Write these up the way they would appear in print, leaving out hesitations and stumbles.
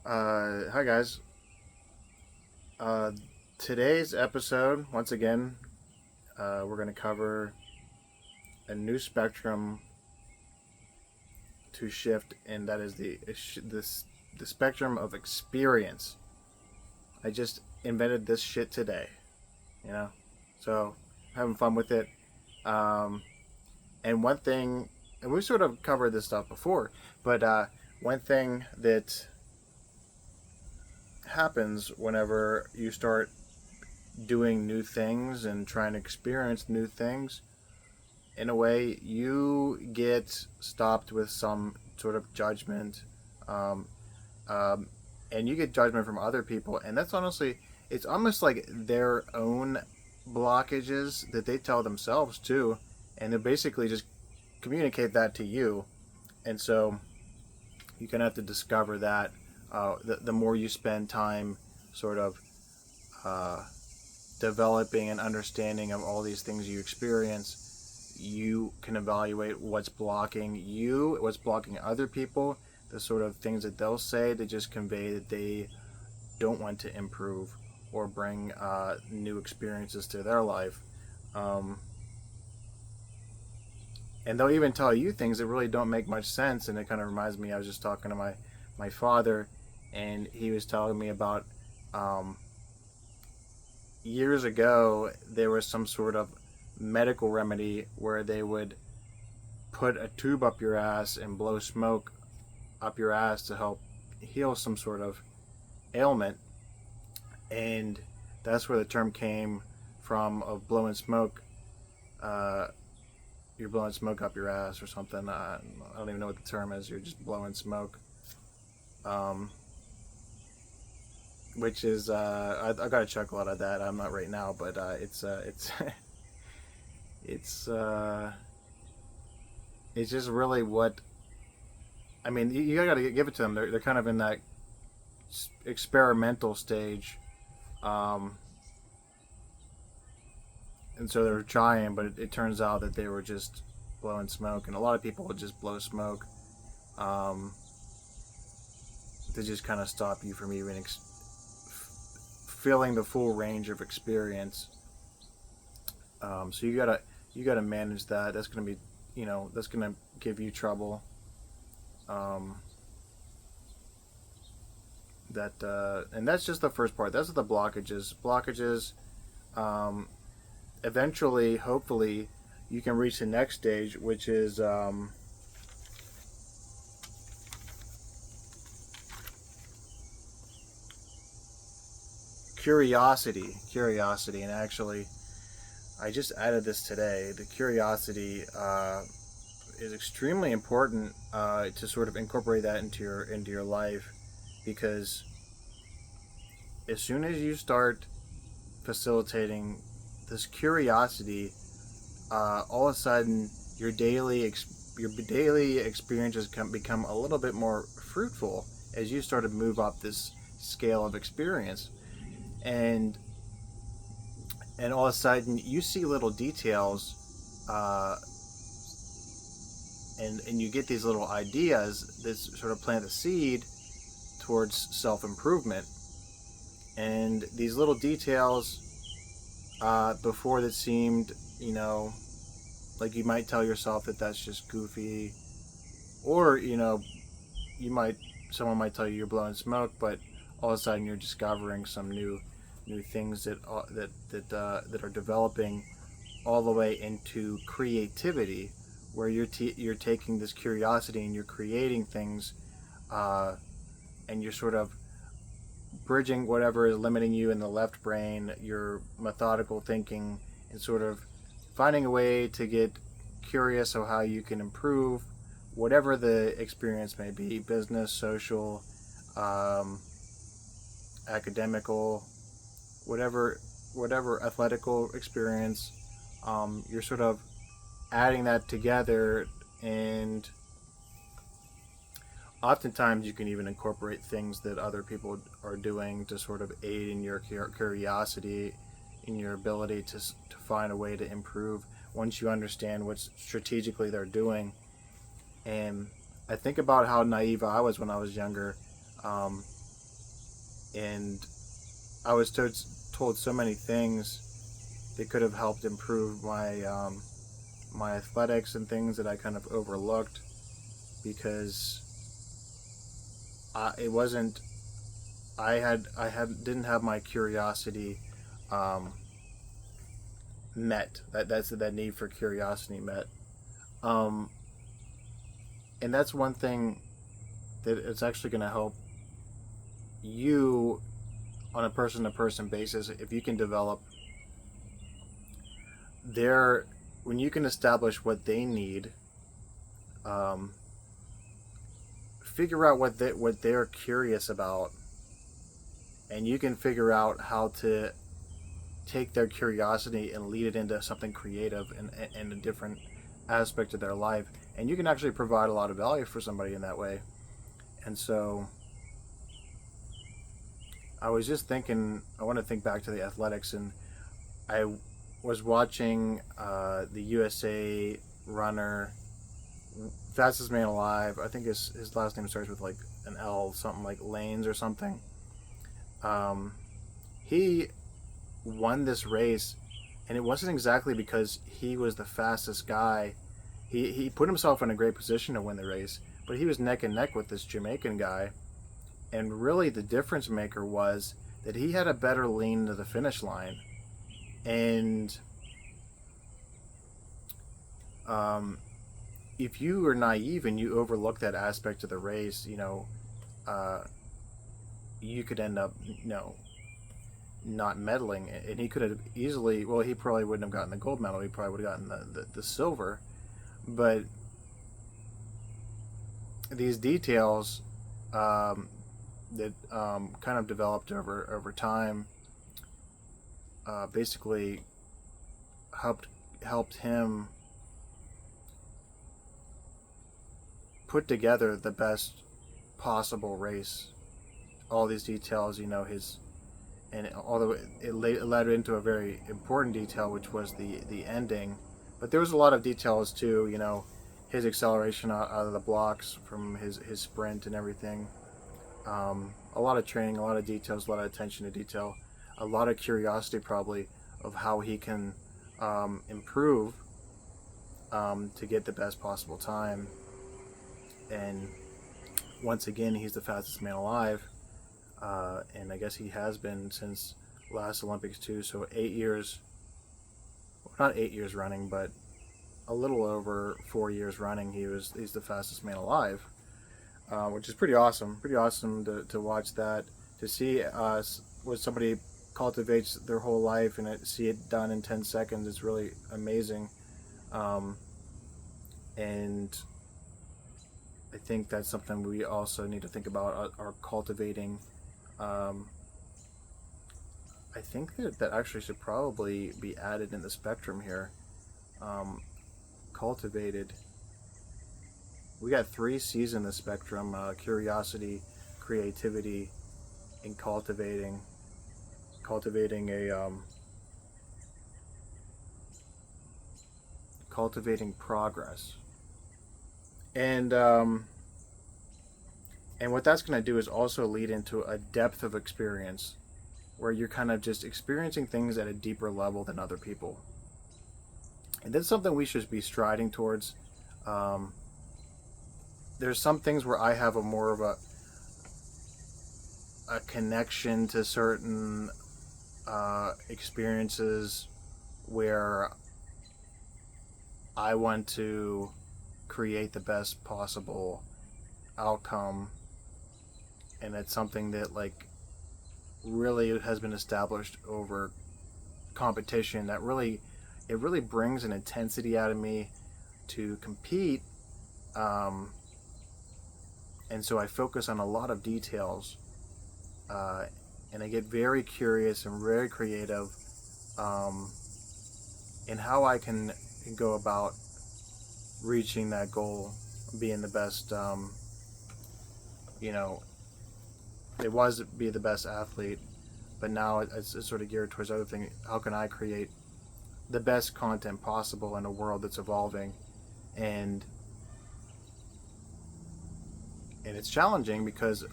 Hi guys. Uh, Today's episode, once again, we're going to cover a new spectrum to shift, and that is the spectrum of experience. I just invented this shit today, you know, so having fun with it. Um, and one thing, and we've sort of covered this stuff before, but one thing that happens whenever you start doing new things and trying to experience new things, in a way, you get stopped with some sort of judgment, um, um, and you get judgment from other people, and that's honestly, it's almost like their own blockages that they tell themselves too, and they basically just communicate that to you, and so you can have to discover that. The more you spend time, sort of. Uh, Developing an understanding of all these things you experience, you can evaluate what's blocking you, what's blocking other people, the sort of things that they'll say to just convey that they don't want to improve or bring new experiences to their life. Um, and they'll even tell you things that really don't make much sense. And it kind of reminds me, I was just talking to my father, and he was telling me about um, years ago, there was some sort of medical remedy where they would put a tube up your ass and blow smoke up your ass to help heal some sort of ailment. And that's where the term came from, of blowing smoke. Uh, you're blowing smoke up your ass or something. I don't even know what the term is. You're just blowing smoke. Um, which is I got a chuckle out of that. I'm not right now, but it's it's it's just really what I mean. You got to give it to them. They're kind of in that experimental stage, um, and so they're trying. But it turns out that they were just blowing smoke, and a lot of people would just blow smoke um, to just kind of stop you from even feeling the full range of experience. So you gotta manage that. That's gonna be, that's gonna give you trouble. Um, and that's just the first part. That's the blockages. Blockages. Um, Eventually, hopefully, you can reach the next stage, which is curiosity. Curiosity, and actually, I just added this today. The curiosity is extremely important to sort of incorporate that into your life, because as soon as you start facilitating this curiosity, all of a sudden your daily experiences become a little bit more fruitful as you start to move up this scale of experience, and all of a sudden you see little details, uh, and you get these little ideas that sort of plant the seed towards self improvement, and these little details, before that seemed, like you might tell yourself that that's just goofy, or you might someone might tell you you're blowing smoke, but all of a sudden you're discovering some new things that are developing all the way into creativity, where you're taking this curiosity and you're creating things, uh, and you're sort of bridging whatever is limiting you in the left brain, your methodical thinking, and sort of finding a way to get curious of how you can improve whatever the experience may be, business, social, um, academical, whatever athletical experience. You're sort of adding that together, and oftentimes you can even incorporate things that other people are doing to sort of aid in your curiosity, in your ability to find a way to improve once you understand what strategically they're doing. And I think about how naive I was when I was younger. Um, and I was told so many things that could have helped improve my athletics and things that I kind of overlooked because it wasn't. I didn't have my curiosity um, met. That need for curiosity met. Um, and that's one thing that it's actually going to help you on a person to person basis if you can develop their when you can establish what they need, um, figure out what they're curious about, and you can figure out how to take their curiosity and lead it into something creative and a different aspect of their life, and you can actually provide a lot of value for somebody in that way. And so I was just thinking, I want to think back to the athletics, and I was watching the USA runner, fastest man alive. I think his last name starts with like an L, something like Lanes or something. Um, he won this race, and it wasn't exactly because he was the fastest guy. He put himself in a great position to win the race, but he was neck and neck with this Jamaican guy. And really, the difference maker was that he had a better lean to the finish line. And um, if you are naive and you overlook that aspect of the race, uh, you could end up, not medaling. And he could have easily, well, he probably wouldn't have gotten the gold medal. He probably would have gotten the silver. But these details that kind of developed over time basically helped him put together the best possible race. All these details, his, and although it led into a very important detail, which was the ending, but there was a lot of details too. His acceleration out of the blocks from his sprint and everything. A lot of training, a lot of details, a lot of attention to detail, a lot of curiosity probably of how he can improve to get the best possible time. And once again, he's the fastest man alive, and I guess he has been since last Olympics too. So 8 years, well, not 8 years running, but a little over 4 years running, he's the fastest man alive, which is pretty awesome. Pretty awesome to watch that, to see what somebody cultivates their whole life and see it done in 10 seconds. It's really amazing, and I think that's something we also need to think about, our cultivating. Um, I think that actually should probably be added in the spectrum here. Um, cultivated. We got 3 C's in the spectrum: curiosity, creativity, and cultivating. Cultivating progress. And what that's going to do is also lead into a depth of experience where you're kind of just experiencing things at a deeper level than other people. And that's something we should be striding towards. Um, there's some things where I have a more of a connection to certain experiences where I want to create the best possible outcome, and it's something that like really has been established over competition. That really it really brings an intensity out of me to compete, um, and so I focus on a lot of details, uh, and I get very curious and very creative um, in how I can go about reaching that goal, being the best. You know, it was be the best athlete, but now it's sort of geared towards other things. How can I create the best content possible in a world that's evolving, and it's challenging because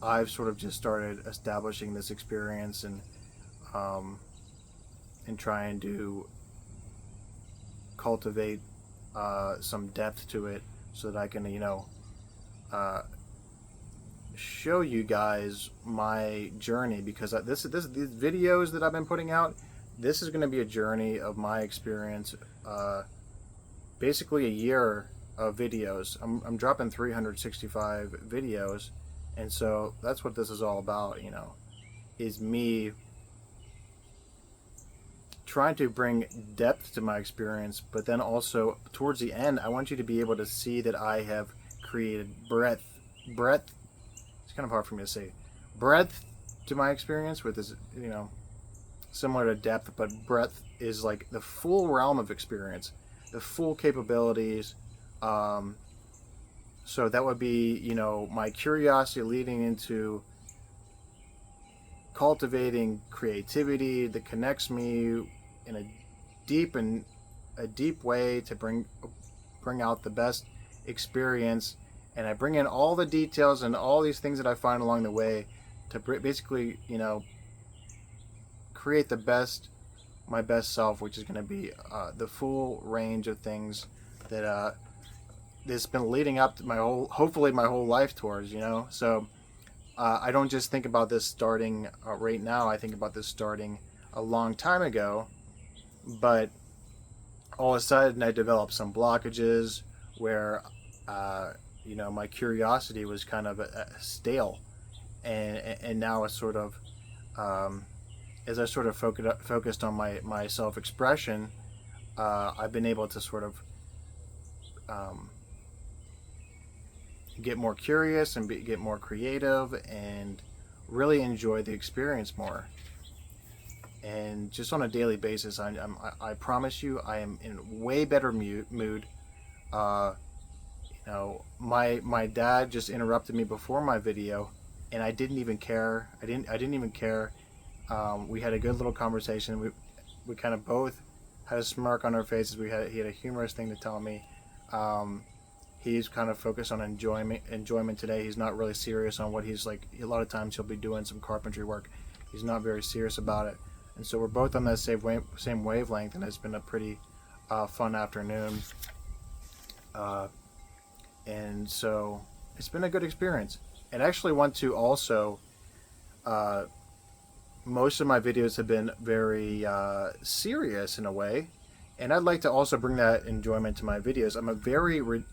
I've sort of just started establishing this experience um, and trying to cultivate some depth to it so that I can, uh, show you guys my journey, because these videos that I've been putting out, this is going to be a journey of my experience, basically a year of videos. I'm dropping 365 videos, and so that's what this is all about, is me trying to bring depth to my experience, but then also towards the end, I want you to be able to see that I have created breadth. It's kind of hard for me to say. Breadth to my experience with this, similar to depth, but breadth is like the full realm of experience, the full capabilities. So that would be, my curiosity leading into cultivating creativity that connects me in a deep way to bring out the best experience, and I bring in all the details and all these things that I find along the way to basically, create my best self, which is going to be the full range of things that that's been leading up to hopefully my whole life towards, So I don't just think about this starting right now. I think about this starting a long time ago, but all of a sudden I developed some blockages where, my curiosity was kind of stale, and now it's sort of, as I sort of focused on my self-expression, I've been able to sort of get more curious and get more creative and really enjoy the experience more. And just on a daily basis, I promise you, I am in way better mood. My dad just interrupted me before my video, and I didn't even care. I didn't even care. We had a good little conversation. We kind of both had a smirk on our faces. He had a humorous thing to tell me. He's kind of focused on enjoyment today. He's not really serious on what he's like. A lot of times he'll be doing some carpentry work. He's not very serious about it. And so we're both on that same wavelength, and it's been a pretty fun afternoon. And so it's been a good experience. And I actually want to also, most of my videos have been very serious in a way, and I'd like to also bring that enjoyment to my videos.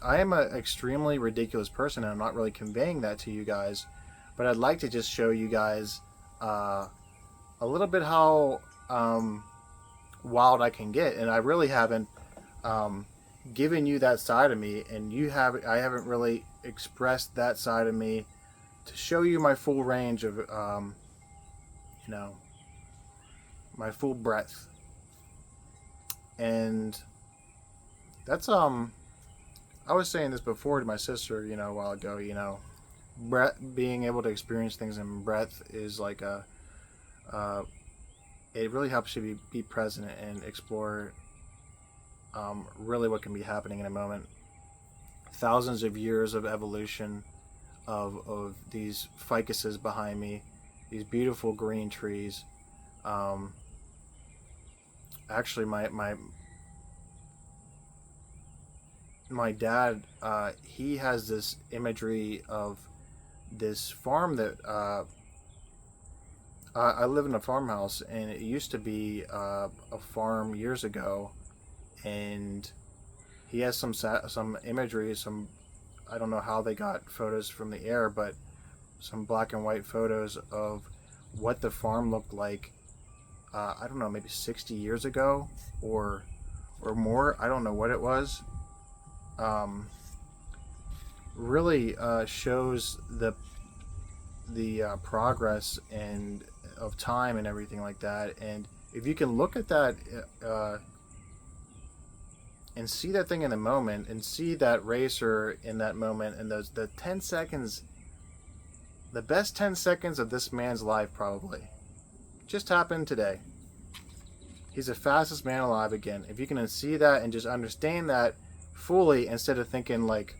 I am an extremely ridiculous person, and I'm not really conveying that to you guys, but I'd like to just show you guys a little bit how wild I can get, and I really haven't given you that side of me, and I haven't really expressed that side of me to show you my full range of my full breadth. And that's I was saying this before to my sister, a while ago, being able to experience things in breadth is like it really helps you be present and explore really what can be happening in a moment. Thousands of years of evolution of these ficuses behind me, these beautiful green trees. Actually, my dad, he has this imagery of this farm that I live in a farmhouse, and it used to be a farm years ago, and he has some imagery, I don't know how they got photos from the air, but some black and white photos of what the farm looked like. I don't know, maybe 60 years ago or more. I don't know what it was. Really shows the progress and of time and everything like that. And if you can look at that and see that thing in the moment, and see that racer in that moment, and the 10 seconds, the best 10 seconds of this man's life probably just happened today. He's the fastest man alive again. If you can see that and just understand that fully, instead of thinking like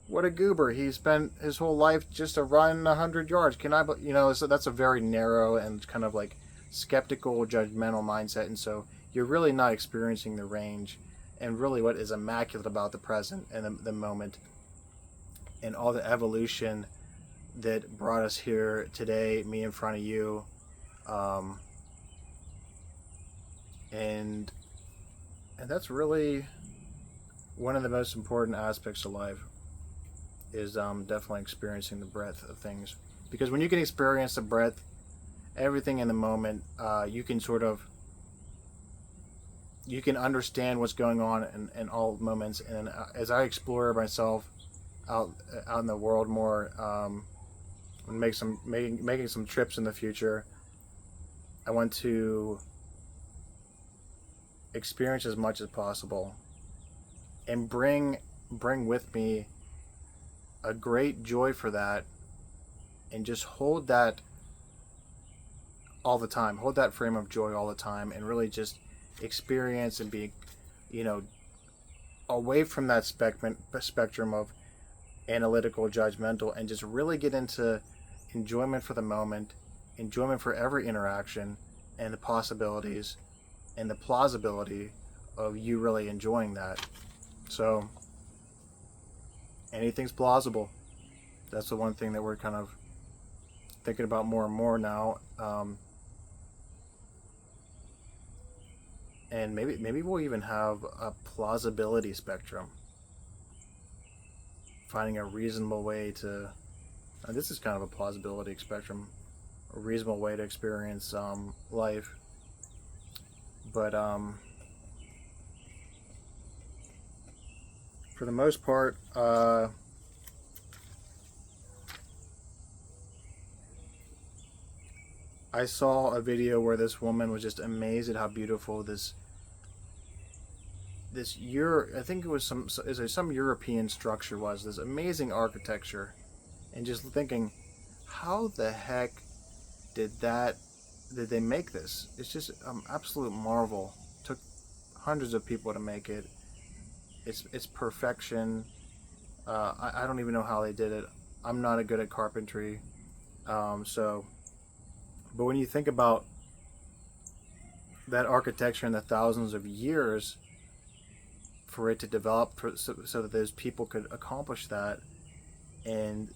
what a goober. He spent his whole life just to run 100 yards. Can I, so that's a very narrow and kind of like skeptical, judgmental mindset. And so you're really not experiencing the range and really what is immaculate about the present and the moment and all the evolution that brought us here today, me in front of you. And that's really one of the most important aspects of life is definitely experiencing the breadth of things. Because when you can experience the breadth, everything in the moment, you can understand what's going on in all moments. And as I explore myself out in the world more, and making some trips in the future, I want to experience as much as possible and bring with me a great joy for that, and just hold that all the time, hold that frame of joy all the time, and really just experience and be, away from that spectrum of analytical, judgmental, and just really get into enjoyment for the moment, enjoyment for every interaction, and the possibilities and the plausibility of you really enjoying that. So anything's plausible. That's the one thing that we're kind of thinking about more and more now. And maybe we'll even have a plausibility spectrum. Finding a reasonable way to... this is kind of a plausibility spectrum. A reasonable way to experience life. But for the most part, I saw a video where this woman was just amazed at how beautiful this I think it was some European structure was, this amazing architecture, and just thinking, how the heck did they make this? It's just absolute marvel. Took hundreds of people to make it. It's perfection. I don't even know how they did it. I'm not good at carpentry, but when you think about that architecture and the thousands of years for it to develop, so that those people could accomplish that, and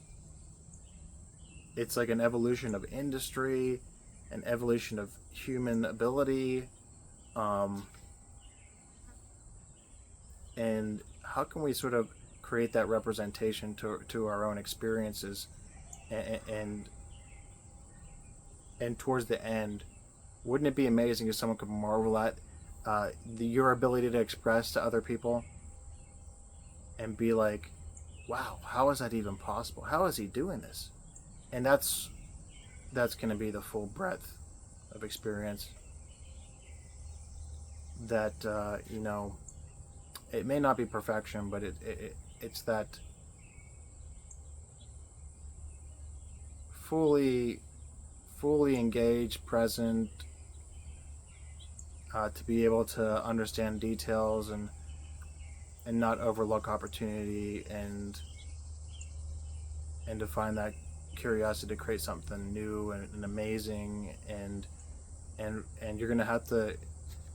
it's like an evolution of industry, an evolution of human ability, and how can we sort of create that representation to our own experiences, and towards the end, wouldn't it be amazing if someone could marvel at your ability to express to other people and be like, wow, how is that even possible? How is he doing this? And that's going to be the full breadth of experience that, it may not be perfection, but it's that fully engaged, present, to be able to understand details and not overlook opportunity, and to find that curiosity to create something new and amazing, and you're gonna have to,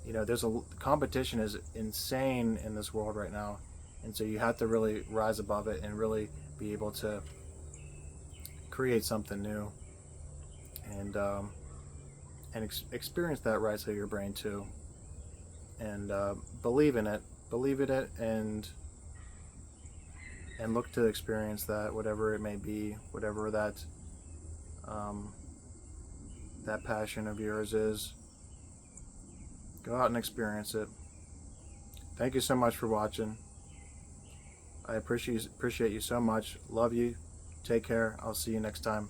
there's competition is insane in this world right now, and so you have to really rise above it and really be able to create something new, and experience that right side of your brain too, and believe in it, and look to experience that, whatever it may be, whatever that passion of yours is. Go out and experience it. Thank you so much for watching. I appreciate you so much. Love you. Take care. I'll see you next time.